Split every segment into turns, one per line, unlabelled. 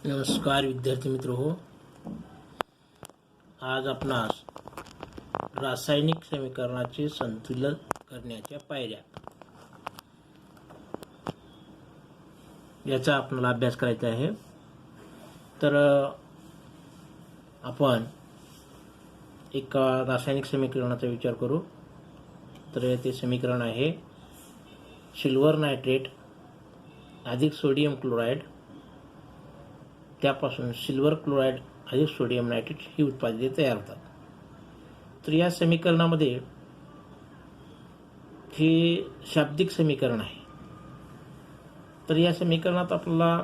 नमस्कार विद्यार्थी मित्र हो. आज आपणास रासायनिक समीकरणाचे संतुलन करण्याच्या पायऱ्या याचा आपल्याला अभ्यास करायचा आहे. तर आपण एक रासायनिक समीकरणाचा विचार करू. तर ते समीकरण आहे सिल्वर नायट्रेट अधिक सोडियम क्लोराईड, त्यापासून सिल्वर क्लोराईड अधिक सोडियम नायट्रेट ही उत्पादिते तयार होतात. तर या समीकरणामध्ये हे शाब्दिक समीकरण आहे. तर या समीकरणात आपल्याला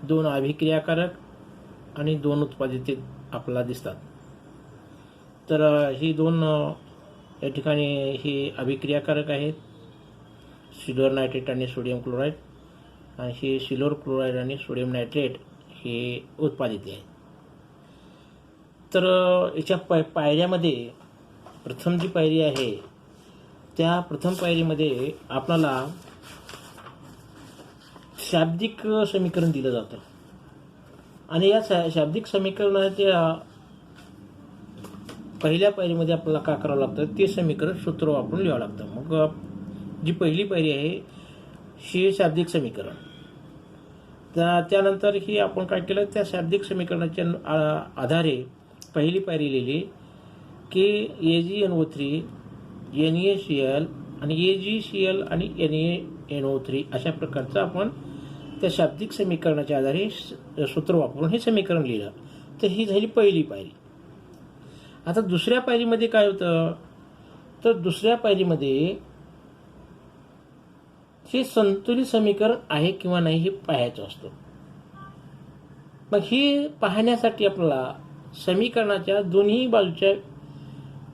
दोन अभिक्रियाकारक आणि दोन उत्पादिते आपल्याला दिसतात. तर ही दोन या ठिकाणी ही अभिक्रियाकारक आहेत, सिल्वर नायट्रेट आणि सोडियम क्लोराईड, आणि हे सिल्वर क्लोराईड आणि सोडियम नायट्रेट हे उत्पादिते आहेत. तर याच्या पायऱ्यामध्ये प्रथम जी पायरी आहे त्या प्रथम पायरीमध्ये आपल्याला शाब्दिक समीकरण दिलं जातं आणि या शाब्दिक समीकरणाच्या पहिल्या पायरीमध्ये आपल्याला काय करावं लागतं, ते समीकरण सूत्र वापरून लिहावं लागतं. मग जी पहिली पायरी आहे ही शाब्दिक समीकरण. त्यानंतर ही आपण काय केलं, त्या शाब्दिक समीकरणाच्या आधारे पहिली पायरी लिहिली की AgNO3 NaCl आणि AgCl आणि NaNO3 अशा प्रकारचं आपण त्या शाब्दिक समीकरणाच्या आधारे सूत्र वापरून हे समीकरण लिहिलं. तर ही झाली पहिली पायरी. आता दुसऱ्या पायरीमध्ये काय होतं, तर दुसऱ्या पायरीमध्ये हे संतुलित समीकरण आहे किंवा नाही हे पाहायचं असतं. मग हे पाहण्यासाठी आपल्याला समीकरणाच्या दोन्ही बाजूच्या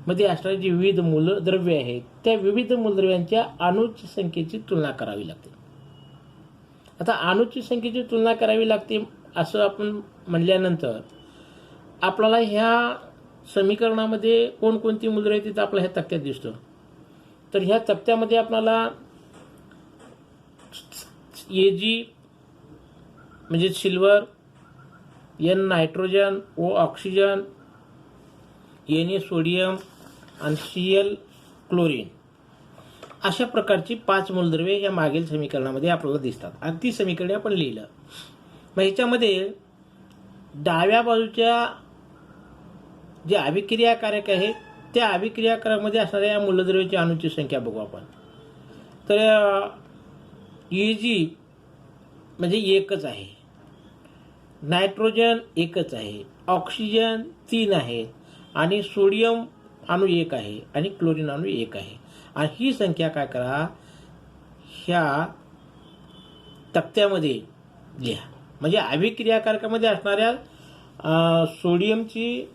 मध्ये असणारे जे विविध मूलद्रव्ये आहेत त्या विविध मूलद्रव्यांच्या अणूची संख्येची तुलना करावी लागते. आता अणूची संख्येची तुलना करावी लागते असं आपण म्हणल्यानंतर आपल्याला ह्या समीकरणामध्ये कोणकोणती मूलद्रव्ये तिथं आपल्या ह्या तक्त्यात दिसतं. तर ह्या तक्त्यामध्ये आपल्याला Ag म्हणजे silver, N nitrogen, O oxygen, Na sodium आणि Cl क्लोरीन अशा प्रकारची 5 मूलद्रव्ये या मागील समीकरणामध्ये आपल्याला दिसतात आणि ती समीकरणे आपण लिहिलं. मग ह्याच्यामध्ये डाव्या बाजूच्या जे अभिक्रियाकारक आहेत त्या अभिक्रियाकारकामध्ये असणाऱ्या या मूलद्रव्याची अणूची संख्या बघू आपण. तर Ag म्हणजे एकच आहे, नायट्रोजन एकच आहे, ऑक्सिजन 3 आहे आणि सोडियम अणू 1 आहे आणि क्लोरीन अणू 1 आहे. आणि ही संख्या काय करा, ह्या तक्त्यामध्ये लिहा. म्हणजे अभिक्रियाकारकामध्ये असणाऱ्या सोडियमची,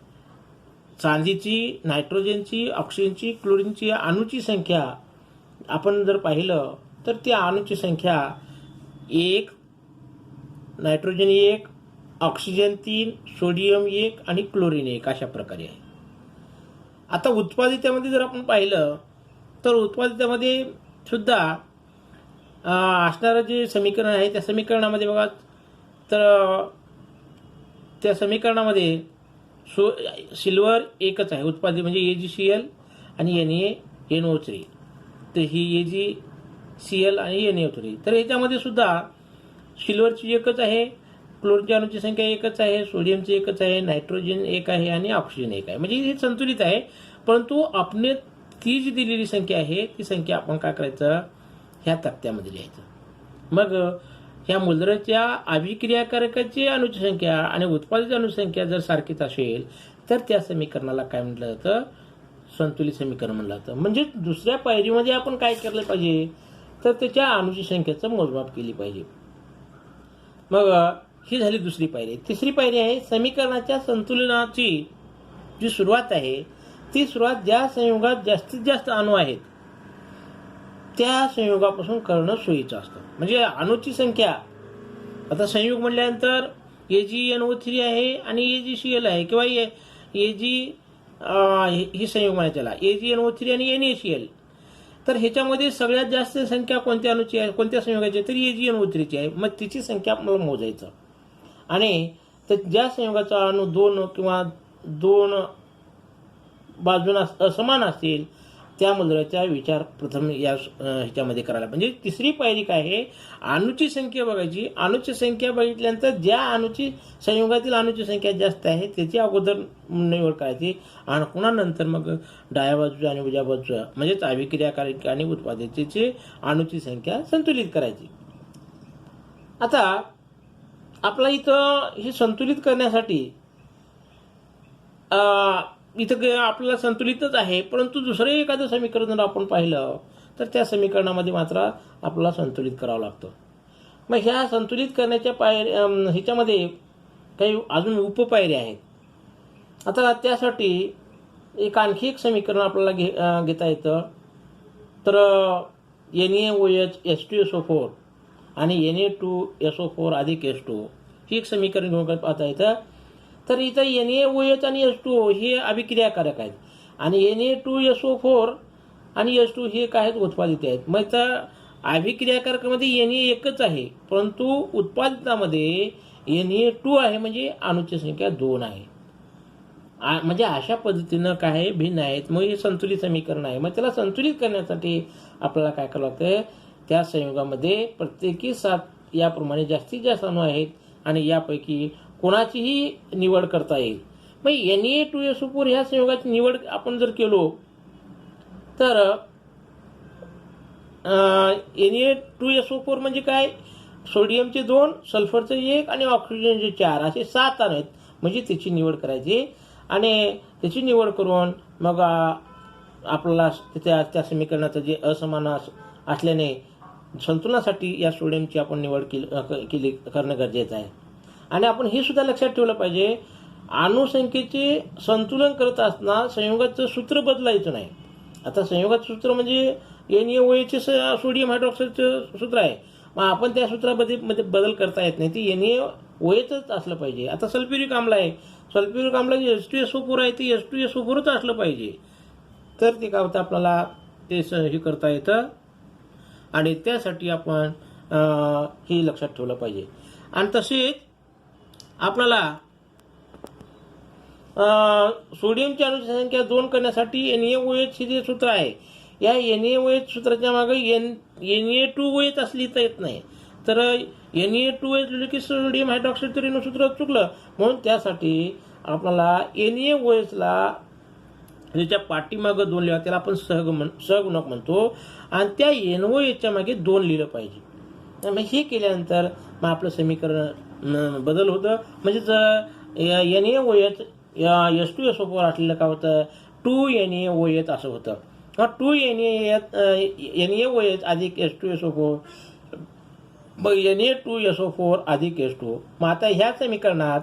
चांदीची, नायट्रोजनची, ऑक्सिजनची, क्लोरीनची अणूची संख्या आपण जर पाहिलं तर त्या अणूची संख्या 1, नायट्रोजन 1, ऑक्सिजन 3, सोडियम 1 आणि क्लोरीन 1 अशा प्रकारे आहे. आता उत्पादितामध्ये जर आपण पाहिलं तर उत्पादितामध्ये सुद्धा असणारं जे समीकरण आहे त्या समीकरणामध्ये बघा, तर त्या समीकरणामध्ये सिल्वर एकच आहे उत्पादित म्हणजे AgCl आणि NaNO3. तर ही AgCl आणि NaNO3. तर याच्यामध्ये सुद्धा सिल्वरची एकच आहे, क्लोरीनच्या अणूची संख्या एकच आहे, सोडियमची एकच आहे, नायट्रोजन 1 आहे आणि ऑक्सिजन 1 आहे. म्हणजे हे संतुलित आहे. परंतु आपण ती जी दिलेली संख्या आहे ती संख्या आपण काय करायचं, ह्या तक्त्यामध्ये लिहायचं. मग ह्या मूलद्रव्याच्या अभिक्रियाकारकाची अणूची संख्या आणि उत्पादित अणुसंख्या जर सारखीच असेल तर त्या समीकरणाला काय म्हटलं जातं, संतुलित समीकरण म्हणलं जातं. म्हणजे दुसऱ्या पायरीमध्ये आपण काय केलं पाहिजे, तर त्याच्या अणूची संख्येचं मोजमाप केली पाहिजे. मग ही झाली दुसरी पायरी. तिसरी पायरी आहे समीकरणाच्या संतुलनाची जी सुरुवात आहे ती सुरुवात ज्या संयुगात जास्तीत जास्त अणू आहेत त्या संयुगापासून करणं सोयीचं असतं. म्हणजे अणूची संख्या, आता संयुग म्हटल्यानंतर AgNO3 आहे आणि AgCl आहे किंवा Ag ही संयुग म्हणायचं त्याला AgNO3 आणि NaCl. तर ह्याच्यामध्ये सगळ्यात जास्त संख्या कोणत्या अणूची आहे, कोणत्या संयुगाची आहे, तर AgNO3 ची आहे. मग तिची संख्या आपल्याला मोजायचं आणि ज्या संयोगाचा अणू दोन किंवा दोन बाजूंना असमान असतील त्या मूलद्रव्याचा विचार प्रथम या ह्याच्यामध्ये करायला. म्हणजे तिसरी पायरी काय आहे, अणूची संख्या बघायची. अणूची संख्या बघितल्यानंतर ज्या अणूची संयोगातील अणूची संख्या जास्त आहे त्याची अगोदर निवड करायची आणि पुन्हा नंतर मग डाव्या बाजूच्या आणि उजव्या बाजूच्या म्हणजेच अभिक्रियाकारक आणि उत्पादकाची अणूची संख्या संतुलित करायची. आता आपला इथं हे संतुलित करण्यासाठी इथं आपल्याला संतुलितच आहे, परंतु दुसरं एखादं समीकरण जर आपण पाहिलं तर त्या समीकरणामध्ये मात्र आपल्याला संतुलित करावं लागतं. मग ह्या संतुलित करण्याच्या ह्याच्यामध्ये काही अजून उपपायऱ्या आहेत. आता त्यासाठी आणखी एक समीकरण आपल्याला घेता येतं. तर NaOH H2SO4 आणि Na2SO4 अधिक H2O ही एक समीकरण घेऊन पाहता येतं. तर इथं NaOH आणि H2O हे अभिक्रियाकारक आहेत आणि Na2SO4 आणि H2 हे काय आहेत, उत्पादित आहेत. मग तर अभिक्रियाकारकामध्ये Na एकच आहे, परंतु उत्पादितामध्ये Na2 आहे, म्हणजे अणूची संख्या 2 आहे. म्हणजे अशा पद्धतीनं काय भिन्न आहेत. मग हे संतुलित समीकरण आहे. मग त्याला संतुलित करण्यासाठी आपल्याला काय करावं लागतं, त्या संयोगामध्ये प्रत्येकी 7 याप्रमाणे जास्तीत जास्त अणू आहेत आणि यापैकी कोणाचीही निवड करता येईल. मग Na2SO4 ह्या संयोगाची निवड आपण जर केलो तर Na2SO4 म्हणजे काय, सोडियमचे 2, सल्फरचे 1 आणि ऑक्सिजनचे 4 असे 7 अणू आहेत. म्हणजे त्याची निवड करायची आणि त्याची निवड करून मग आपल्याला त्या समीकरणाचं जे असमान असल्याने संतुलनासाठी या सोडियमची आपण निवड केली करणं गरजेचं आहे. आणि आपण हे सुद्धा लक्षात ठेवलं पाहिजे, अणुसंख्येचे संतुलन करत असताना संयोगाचं सूत्र बदलायचं नाही. आता संयोगाचं सूत्र म्हणजे NaOH सोडियम हायड्रॉक्साईडचं सूत्र आहे. मग आपण त्या सूत्रामध्ये बदल करता येत नाही, ती NaOHच असलं पाहिजे. आता सल्फ्युरिक आम्ल आहे, सल्फ्युरिक आम्लाचे H2SO4 आहे, ते H2SO4च असलं पाहिजे. तर ते काय होतं, आपल्याला ते हे करता येतं आणि त्यासाठी आपण हे लक्षात ठेवलं पाहिजे. आणि तसेच आपल्याला सोडियमची अणूची संख्या 2 करण्यासाठी NaOH हे जे सूत्र आहे, या NaOH सूत्राच्या मागे Na2OH असली तर येत नाही. तर Na2OH लिहिलं की सोडियम हायड्रॉक्साईडचं रेणूसूत्र चुकलं. म्हणून त्यासाठी आपल्याला NaOHला त्याच्या पाठीमागं 2 लिहा, त्याला आपण सहगुणक म्हणतो आणि त्या NaOHच्या मागे 2 लिहिलं पाहिजे. मग हे केल्यानंतर मग आपलं समीकरण बदल होतं. म्हणजेच NaOH H2SO4 असलेलं काय होतं, 2NaOH असं होतं. 2NaOH अधिक H2SO4 मग Na2SO4 अधिक H2O. मग आता ह्या समीकरणात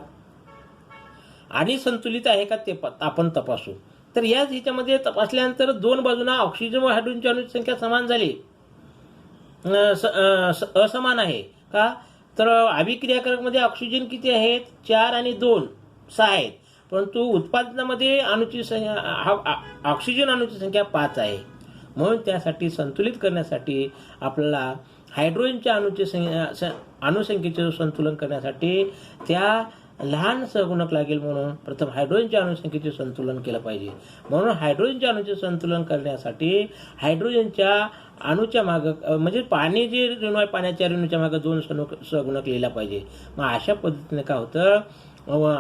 आणि संतुलित आहे का ते आपण तपासू. तर याच ह्याच्यामध्ये तपासल्यानंतर 2 बाजूंना ऑक्सिजन व हायड्रोजनची अणूची संख्या समान झाली, असमान आहे का. तर अभिक्रियाकारकमध्ये ऑक्सिजन किती आहेत, 4 आणि 2 6 आहेत, परंतु उत्पादनामध्ये अणूची ऑक्सिजन अणूची संख्या 5 आहे. म्हणून त्यासाठी संतुलित करण्यासाठी आपल्याला हायड्रोजनच्या अणुसंख्येचे संतुलन करण्यासाठी त्या लहान सहगुणक लागेल. म्हणून प्रथम हायड्रोजनच्या अणुसंख्येचे संतुलन केलं पाहिजे. म्हणून हायड्रोजनच्या अणूचे संतुलन करण्यासाठी हायड्रोजनच्या अणूच्या मागं म्हणजे पाणी जे रेणू आहे, पाण्याच्या रेणूच्या मागं 2 सहगुणक लिहिला पाहिजे. मग अशा पद्धतीने काय होतं,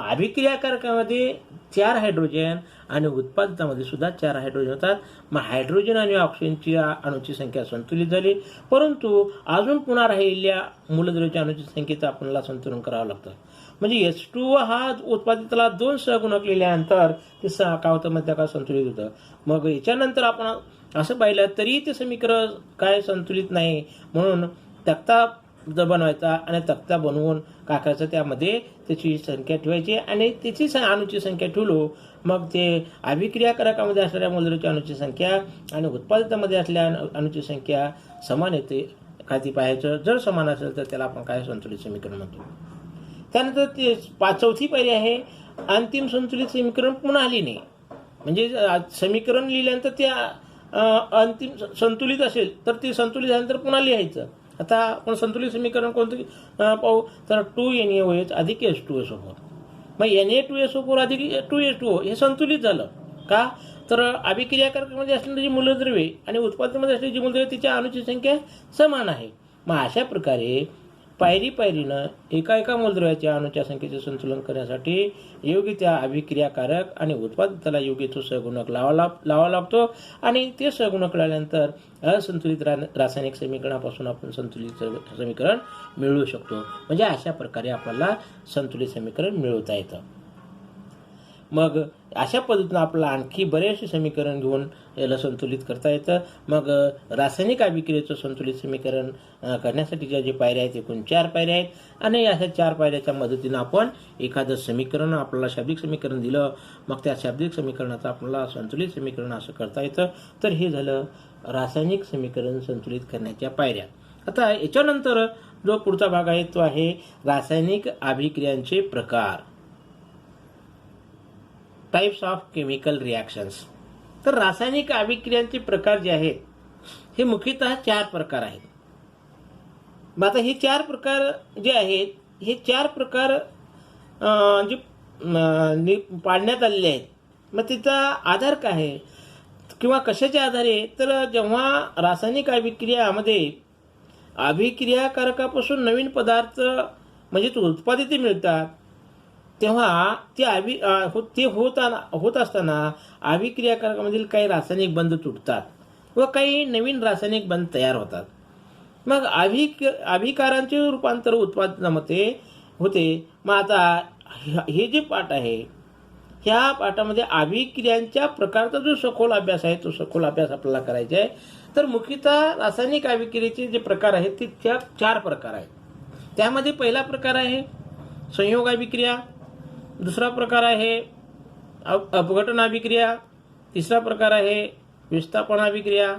अभिक्रियाकारकामध्ये 4 हायड्रोजन आणि उत्पादनामध्ये सुद्धा 4 हायड्रोजन होतात. मग हायड्रोजन आणि ऑक्सिजनची अणूची संख्या संतुलित झाली, परंतु अजून पुन्हा राहिलेल्या मूलद्रव्याच्या अणूची संख्येचं आपल्याला संतुलन करावं लागतं. म्हणजे H2O हा उत्पादिताला 2 सहगुणक लिहिल्यानंतर ते काय होतं, मग त्या काय संतुलित होतं. मग याच्यानंतर आपण असं पाहिलं तरी ते समीकरण काय संतुलित नाही. म्हणून तक्ता बनवायचा आणि तक्ता बनवून काय करायचं, त्यामध्ये त्याची संख्या ठेवायची आणि त्याची अणूची संख्या ठेवलो, मग ते अभिक्रियाकारकामध्ये असलेल्या मूलद्रव्याच्या अणूची संख्या आणि उत्पादितामध्ये असलेल्या अणूची संख्या समान येते का ती पाहायचं. जर समान असेल तर त्याला आपण काय संतुलित समीकरण म्हणतो. त्यानंतर ते 4थी पायरी आहे, अंतिम संतुलित समीकरण पुन्हा लिहिणे. म्हणजे समीकरण लिहिल्यानंतर ते अंतिम संतुलित असेल तर ते संतुलित झाल्यानंतर पुन्हा लिहायचं आता आपण संतुलित समीकरण कोणतं पाहू तर 2NaOH अधिक H2SO4. मग Na2SO4 अधिक 2H2O हे संतुलित झालं का तर अभिक्रियाकारकामध्ये असलेली जी मूलद्रव्ये आणि उत्पादनामध्ये असलेली जी मूलद्रव्ये तिच्या अणूची संख्या समान आहे. मग अशा प्रकारे पायरीनं एका मूलद्रव्याच्या अणूच्या संख्येचे संतुलन करण्यासाठी योग्य त्या अभिक्रियाकारक आणि उत्पादकाला योग्य तो सहगुणक लावा लागतो आणि ते सहगुणक लावल्यानंतर असंतुलित रासायनिक समीकरणापासून आपण संतुलित समीकरण मिळवू शकतो. म्हणजे अशा प्रकारे आपल्याला संतुलित समीकरण मिळवता येतं. मग अशा पद्धतीनं आपल्याला आणखी बरेचसे समीकरण घेऊन याला संतुलित करता येतं. मग रासायनिक अभिक्रियेचं संतुलित समीकरण करण्यासाठीच्या जे पायऱ्या आहेत एकूण 4 पायऱ्या आहेत आणि अशा 4 पायऱ्याच्या मदतीनं आपण एखादं समीकरण आपल्याला शाब्दिक समीकरण दिलं मग त्या शाब्दिक समीकरणाचं आपल्याला संतुलित समीकरण असं करता येतं. तर हे झालं रासायनिक समीकरण संतुलित करण्याच्या पायऱ्या. आता याच्यानंतर जो पुढचा भाग आहे तो आहे रासायनिक अभिक्रियांचे प्रकार, टाइप्स ऑफ केमिकल रिॲक्शन्स. तर रासायनिक अभिक्रियांचे प्रकार जे आहेत हे मुख्यतः 4 प्रकार आहेत. मग आता हे 4 प्रकार जे आहेत हे 4 प्रकार जे पाडण्यात आलेले आहेत. मग तिचा आधार काय आहे किंवा कशाच्या आधारे तर जेव्हा रासायनिक अभिक्रियामध्ये अभिक्रियाकारकापासून नवीन पदार्थ म्हणजे उत्पादित मिळतात तेव्हा ते होत असताना अभिक्रियाकारकामधील काही रासायनिक बंध तुटतात व काही नवीन रासायनिक बंध तयार होतात. मग अभिकारांचे रूपांतर उत्पादनामध्ये होते. मग आता हे जे पाठ आहे ह्या पाठामध्ये अभिक्रियांच्या प्रकारचा जो सखोल अभ्यास आहे तो सखोल अभ्यास आपल्याला करायचा आहे. तर मुख्यतः रासायनिक अभिक्रियेचे जे प्रकार आहेत ते 4 प्रकार आहेत. त्यामध्ये पहिला प्रकार आहे संयोग अभिक्रिया, दुसरा प्रकार आहे अपघटन अभिक्रिया, तिसरा प्रकार आहे विस्थापन अभिक्रिया,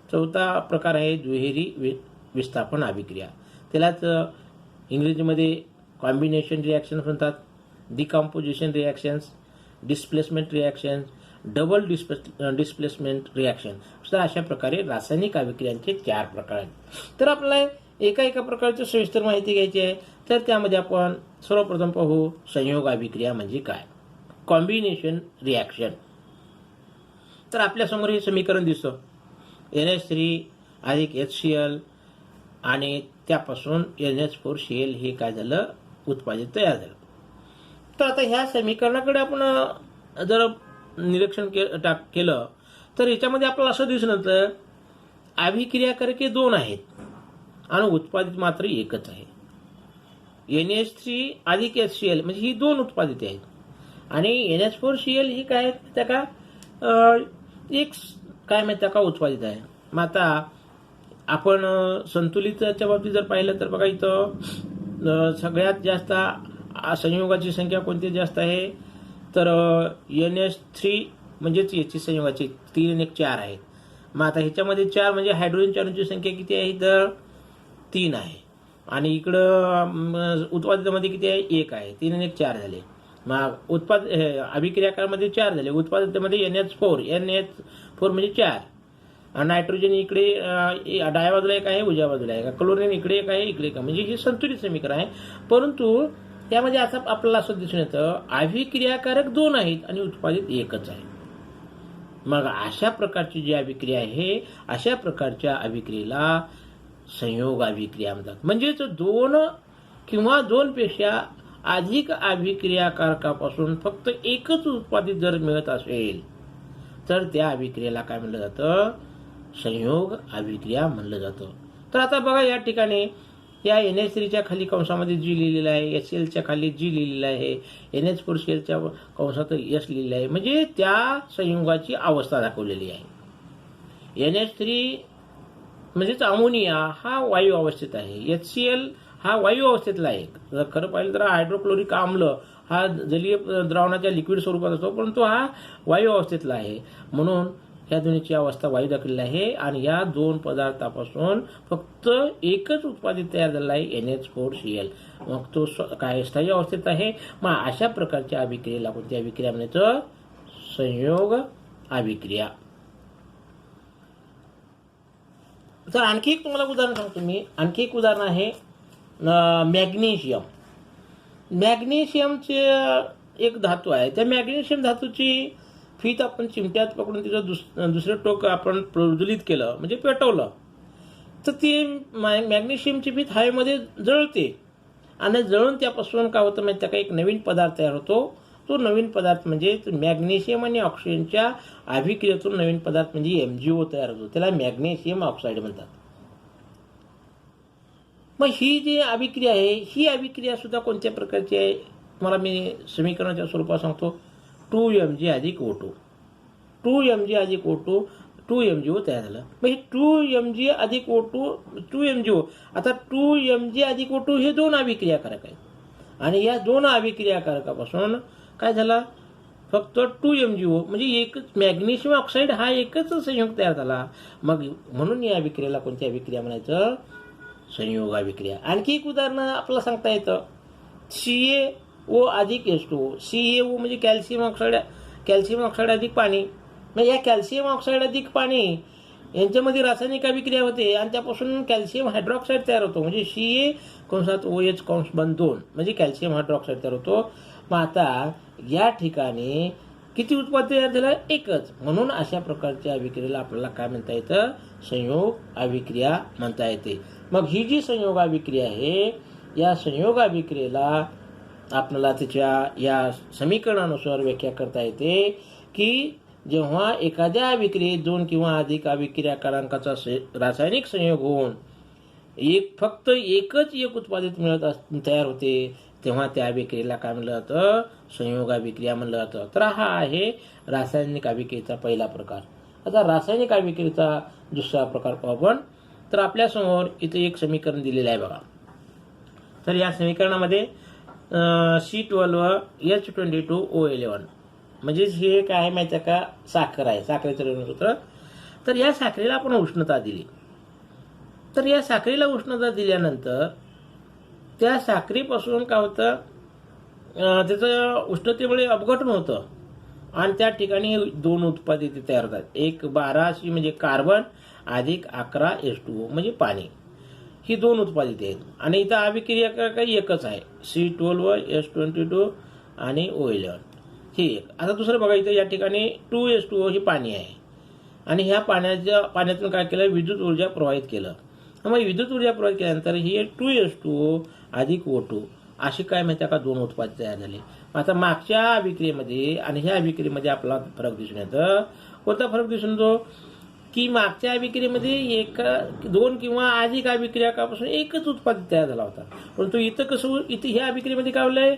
चौथा प्रकार आहे दुहेरी विस्थापन अभिक्रिया. त्यालाच इंग्रजीमध्ये कॉम्बिनेशन रिॲक्शन्स म्हणतात, decomposition reactions, displacement reactions, double displacement reaction. अशा प्रकारे रासायनिक अभिक्रियांचे 4 प्रकार आहेत. तर आपल्याला एका प्रकारची सविस्तर माहिती घ्यायची आहे. तर त्यामध्ये आपण सर्वप्रथम पाहू संयोग अभिक्रिया म्हणजे काय, कॉम्बिनेशन रिॲक्शन. तर आपल्यासमोर हे समीकरण दिसतं NH3 अधिक HCl आणि त्यापासून NH4Cl हे काय झालं उत्पादित तयार झालं. तर आता ह्या समीकरणाकडे आपण जर निरीक्षण केलं तर याच्यामध्ये आपल्याला असं दिसून येतं अभिक्रियाकारके 2 आहेत आणि उत्पादित मात्र एकच आहे. NH3 अधिक HCl म्हणजे ही 2 उत्पादित आहेत आणि NH4Cl ही काय त्या का एक काय माहिती का उत्पादित आहे. मग आता आपण संतुलितच्या बाबतीत जर पाहिलं तर बघा इथं सगळ्यात जास्त संयोगाची संख्या कोणती जास्त आहे तर NH3 म्हणजेच याची संयोगाची 3 आणि 1 4 आहे. मग आता ह्याच्यामध्ये 4 म्हणजे हायड्रोजनच्या अणूंची संख्या किती आहे तर 3 आहे आणि इकडं उत्पादितामध्ये किती आहे 1 आहे. 3 आणि 1 4 झाले. मग अभिक्रियाकारामध्ये 4 झाले. उत्पादितामध्ये NH4 म्हणजे 4. नायट्रोजन इकडे डाव्या बाजूला 1 आहे उजव्या बाजूला 1 आहे. क्लोरीन इकडे 1 आहे इकडे 1 आहे. म्हणजे हे संतुलित समीकरण आहे. परंतु त्यामध्ये आता आपल्याला असं दिसून येतं अभिक्रियाकारक 2 आहेत आणि उत्पादित एकच आहे. मग अशा प्रकारची जी अभिक्रिया आहे अशा प्रकारच्या अभिक्रियेला संयोग अभिक्रिया म्हणतात. म्हणजेच 2 किंवा 2 पेक्षा अधिक अभिक्रियाकारकापासून फक्त एकच उत्पादित जर मिळत असेल तर त्या अभिक्रियेला काय म्हणलं जातं संयोग अभिक्रिया म्हणलं जातं. तर आता बघा या ठिकाणी या NH3च्या खाली कंसामध्ये G लिहिलेलं आहे, HClच्या खाली G लिहिलेलं आहे, NH4Clच्या कंसात S लिहिलेलं आहे. म्हणजे त्या संयोगाची अवस्था दाखवलेली आहे. NH3 म्हणजेच अमोनिया हा वायू अवस्थेत आहे, HCl हा वायू अवस्थेतला आहे. जर खरं पाहिलं तर हायड्रोक्लोरिक आम्ल हा जलीय द्रावणाच्या लिक्विड स्वरूपात असतो परंतु हा वायू अवस्थेतला आहे. म्हणून ह्या दोन्हीची अवस्था वायू दाखवलेली आहे आणि या 2 पदार्थापासून फक्त एकच उत्पादित तयार झालेला आहे NH4Cl. मग तो काय स्थायी अवस्थेत आहे. मग अशा प्रकारच्या अभिक्रियेला कोणती अभिक्रिया म्हणायचं संयोग अभिक्रिया. तर आणखी एक तुम्हाला उदाहरण सांगतो मी. आणखी एक उदाहरण आहे मॅग्नेशियम. मॅग्नेशियमचे एक धातू आहे. त्या मॅग्नेशियम धातूची फीत आपण चिमट्यात पकडून तिचं दुसरं टोक आपण प्रज्वलित केलं म्हणजे पेटवलं तर ती मॅग्नेशियमची फीत हवेमध्ये जळते आणि जळून त्यापासून काय होतं म्हणजे त्याचा एक नवीन पदार्थ तयार होतो. तो नवीन पदार्थ म्हणजे मॅग्नेशियम आणि ऑक्सिजनच्या अभिक्रियेतून नवीन पदार्थ म्हणजे MgO तयार होतो. त्याला मॅग्नेशियम ऑक्साईड म्हणतात. मग ही जी अभिक्रिया आहे ही अभिक्रिया सुद्धा कोणत्या प्रकारची आहे तुम्हाला मी समीकरणाच्या स्वरूपात सांगतो. 2Mg अधिक O2. 2Mg अधिक O2 2MgO तयार झालं. मग हे 2Mg अधिक O2 2MgO. आता 2Mg अधिक O2 हे दोन अभिक्रियाकारक आहेत आणि या दोन अभिक्रियाकारकापासून काय झाला फक्त 2MgO म्हणजे एकच मॅग्नेशियम ऑक्साईड हा एकच संयुग तयार झाला. मग म्हणून या अभिक्रियेला कोणती अभिक्रिया म्हणायचं संयोग अभिक्रिया. आणखी एक उदाहरण आपल्याला सांगता येतं CaO अधिक H2O. CaO म्हणजे कॅल्शियम ऑक्साईड अधिक पाणी. मग या कॅल्शियम ऑक्साईड अधिक पाणी यांच्यामध्ये रासायनिक अभिक्रिया होते आणि त्यापासून कॅल्शियम हायड्रॉक्साईड तयार होतो म्हणजे CaOH2 म्हणजे कॅल्शियम हायड्रॉक्साईड तयार होतो. मग आता या ठिकाणी किती उत्पाद तयार झालं एकच. म्हणून अशा प्रकारच्या अभिक्रियेला आपल्याला काय म्हणता येतं संयोग अभिक्रिया म्हणता येते. मग ही जी संयोग अभिक्रिया आहे या संयोग अभिक्रियेला आपल्याला तिच्या या समीकरणानुसार व्याख्या करता येते की जेव्हा एखाद्या अभिक्रियेत दोन किंवा अधिक अभिक्रियाकारांकाचा रासायनिक संयोग होऊन फक्त एकच एक उत्पादित तयार होते तेव्हा त्या अभिक्रियेला काय म्हणलं जातं संयोग अभिक्रिया म्हणलं जातं. तर हा आहे रासायनिक अभिक्रियेचा पहिला प्रकार. आता रासायनिक अभिक्रियेचा दुसरा प्रकार पाहू आपण. तर आपल्यासमोर इथे एक समीकरण दिलेलं आहे बघा. तर या समीकरणामध्ये C12H22O11 म्हणजे हे काय आहे माहिती आहे का साखर आहे. साखरेचं ऋणसूत्र. तर या साखरेला आपण उष्णता दिली. तर या साखरेला उष्णता दिल्यानंतर त्या साखरेपासून काय होतं त्याचं उष्णतेमुळे अपघटन होतं आणि त्या ठिकाणी दोन उत्पादित तयार होतात. एक 12C म्हणजे कार्बन अधिक 11H2O म्हणजे पाणी. ही दोन उत्पादित आहेत आणि इथं अभिक्रिया काही एकच आहे C12H22 आणि O11 ही एक. आता दुसरं बघा इथं या ठिकाणी 2H2O ही पाणी आहे आणि ह्या पाण्यातून काय केलं विद्युत ऊर्जा प्रवाहित केलं. मग विद्युत ऊर्जा प्रवाहित केल्यानंतर हे 2H2O अधिक O2 अशी काय माहिती का दोन उत्पादित तयार झाले. आता मागच्या अभिक्रियेमध्ये आणि ह्या अभिक्रियेमध्ये आपला फरक दिसून येतं. कोणता फरक दिसून येतो की मागच्या अभिक्रियेमध्ये दोन किंवा अधिक अभिक्रियाकापासून एकच उत्पादित तयार झाला होता. परंतु इथं कसं इथं ह्या अभिक्रियेमध्ये काय होलंय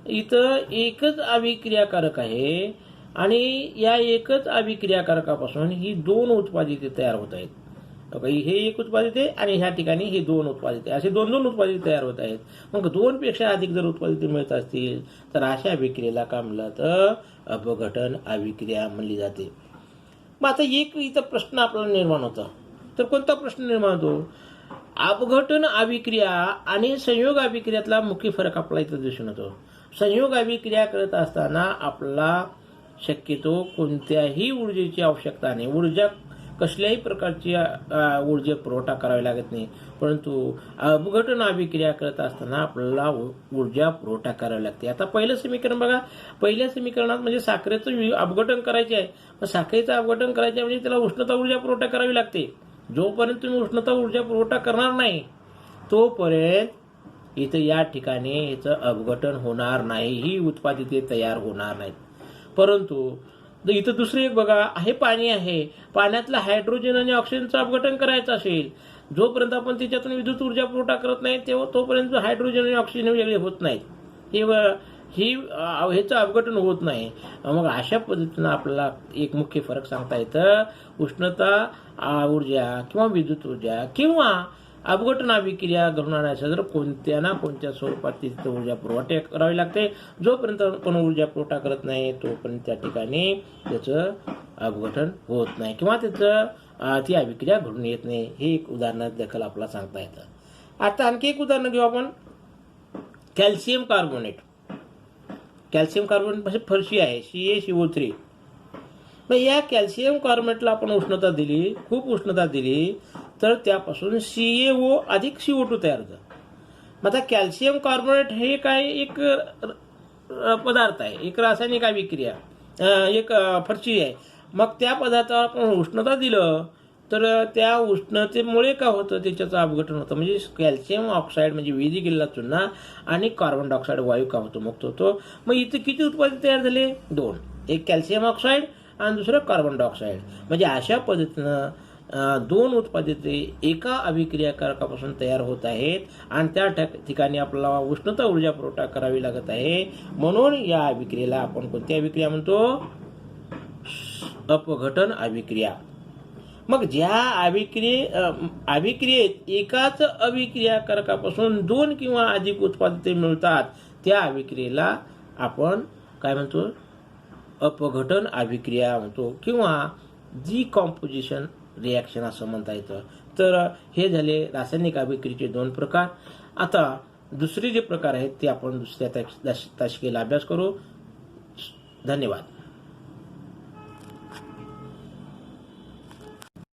इथं एकच अभिक्रियाकारक आहे आणि या एकच अभिक्रियाकारकापासून ही दोन उत्पादित तयार होत आहेत. हे एक उत्पादित आहे आणि ह्या ठिकाणी हे दोन उत्पादित आहे. असे दोन उत्पादित तयार होत आहेत. मग दोन पेक्षा अधिक जर उत्पादित मिळत असतील तर अशा अभिक्रियेला काय म्हणलं तर अपघटन अभिक्रिया म्हणली जाते. मग आता एक इथं प्रश्न आपल्याला निर्माण होता. तर कोणता प्रश्न निर्माण होतो अपघटन अभिक्रिया आणि संयोग अभिक्रियातला मुख्य फरक आपल्याला इथं दिसून येतो. संयोग अभिक्रिया करत असताना आपल्याला शक्यतो कोणत्याही ऊर्जेची आवश्यकता नाही. ऊर्जा कसल्याही प्रकारची ऊर्जा पुरवठा करावा लागत नाही. परंतु अपघटन अभिक्रिया करत असताना आपल्याला ऊर्जा पुरवठा करावी लागते. आता पहिलं समीकरण बघा. पहिल्या समीकरणात म्हणजे साखरेचं अपघटन करायचे आहे. मग साखरेचं अपघटन करायचे म्हणजे त्याला उष्णता ऊर्जा पुरवठा करावी लागते. जोपर्यंत तुम्ही उष्णता ऊर्जा पुरवठा करणार नाही तोपर्यंत इथं या ठिकाणी याचं अपघटन होणार नाही. ही उत्पादिते तयार होणार नाहीत. परंतु इथं दुसरं एक बघा हे पाणी आहे. पाण्यातलं हायड्रोजन आणि ऑक्सिजनचं अपघटन करायचं असेल जोपर्यंत आपण त्याच्यातून विद्युत ऊर्जा पुरवठा करत नाही तोपर्यंत हायड्रोजन आणि ऑक्सिजन वेगळे होत नाहीत. ह्याचं अपघटन होत नाही. मग अशा पद्धतीनं आपल्याला एक मुख्य फरक सांगता येतं. उष्णता ऊर्जा किंवा विद्युत ऊर्जा किंवा अपघटन अभिक्रिया घडून आणायचं जर कोणत्या ना कोणत्या स्वरूपात तिथे ऊर्जा पुरवठा करावी लागते. जोपर्यंत आपण ऊर्जा पुरवठा करत नाही तोपर्यंत त्या ठिकाणी त्याचं अपघटन होत नाही किंवा त्याचं ती अभिक्रिया घडून येत नाही. हे एक उदाहरणात देखील आपल्याला सांगता येतं. आता आणखी एक उदाहरण घेऊ आपण. Calcium carbonate. कॅल्शियम कार्बोनेट म्हणजे फरशी आहे CaCO3. मग या कॅल्शियम कार्बोनेटला आपण उष्णता दिली खूप उष्णता दिली तर त्यापासून CaO अधिक CO2 तयार होतं. मग आता कॅल्शियम कार्बोनेट हे काय एक पदार्थ आहे, एक रासायनिक अभिक्रिया, एक फरची आहे. मग त्या पदार्थावर आपण उष्णता दिलं तर त्या उष्णतेमुळे काय होतं, त्याच्याचं अपघटन होतं. म्हणजे कॅल्शियम ऑक्साईड म्हणजे विधी केलेला चुना आणि कार्बन डायऑक्साईड वायू का होतो, मुक्त होतो. मग इथे किती उत्पादित तयार झाले? 2. एक कॅल्शियम ऑक्साईड आणि दुसरं कार्बन डायऑक्साईड. म्हणजे अशा पद्धतीनं 2 उत्पादिते एका अभिक्रियाकारकापासून तयार होत आहेत आणि त्या ठिकाणी आपल्याला उष्णता ऊर्जा पुरवठा करावी लागत आहे. म्हणून या अभिक्रियेला आपण कोणती अभिक्रिया म्हणतो? अपघटन अभिक्रिया. मग ज्या अभिक्रियेत एकाच अभिक्रियाकारकापासून 2 किंवा अधिक उत्पादिते मिळतात त्या अभिक्रियेला आपण काय म्हणतो? अपघटन अभिक्रिया म्हणतो किंवा डिकॉम्पोजिशन रिॲक्शन असं म्हणता येतं. तर हे झाले रासायनिक अभिक्रियेचे 2 प्रकार. आता दुसरे जे प्रकार आहेत ते आपण दुसऱ्या तासिकेला अभ्यास करू. धन्यवाद.